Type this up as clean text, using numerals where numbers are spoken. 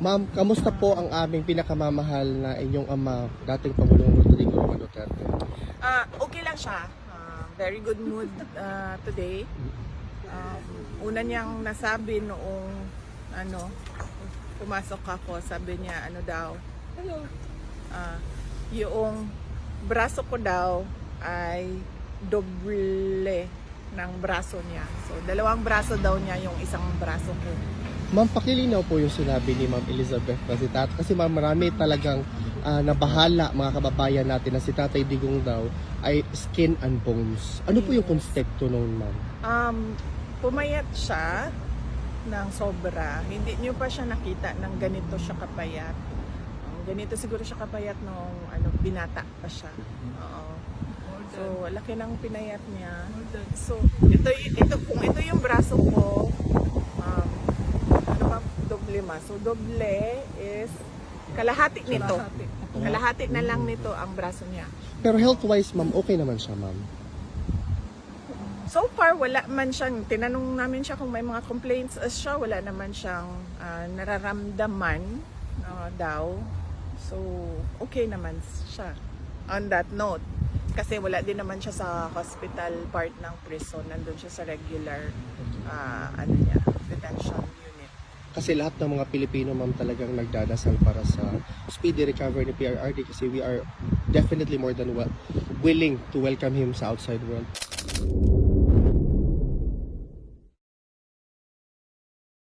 Ma'am, kamusta po ang aming pinakamamahal na inyong ama, dating Pangulong Rodrigo Roa Duterte? Okay lang siya. Very good mood today. Una niyang nasabi noong pumasok ako, sabi niya yung braso ko daw ay doble ng braso niya. So, dalawang braso daw niya yung isang braso ko. Ma'am, pakilinaw po yung sinabi ni Ma'am Elizabeth Pasitat. Kasi ma'am, marami talagang nabahala mga kababayan natin na si Tatay Digong daw ay skin and bones. Ano po yung konsepto noon, ma'am? Pumayat siya ng sobra. Hindi niyo pa siya nakita ng ganito siya kapayat. Ganito siguro siya kapayat nung binata pa siya. Oo. So, laki ng pinayat niya. So, ito kung ito yung braso ko, doble ma. So, doble is kalahati nito. Kalahati na lang nito ang braso niya. Pero health-wise, ma'am, okay naman siya, ma'am? So far, wala man siyang, tinanong namin siya kung may mga complaints siya, wala naman siyang nararamdaman daw. So, okay naman siya. On that note, kasi wala din naman siya sa hospital part ng prison, nandun siya sa regular detention unit. Kasi lahat ng mga Pilipino, ma'am, talagang nagdadasal para sa speedy recovery ni PRRD kasi we are definitely more than willing to welcome him sa outside world.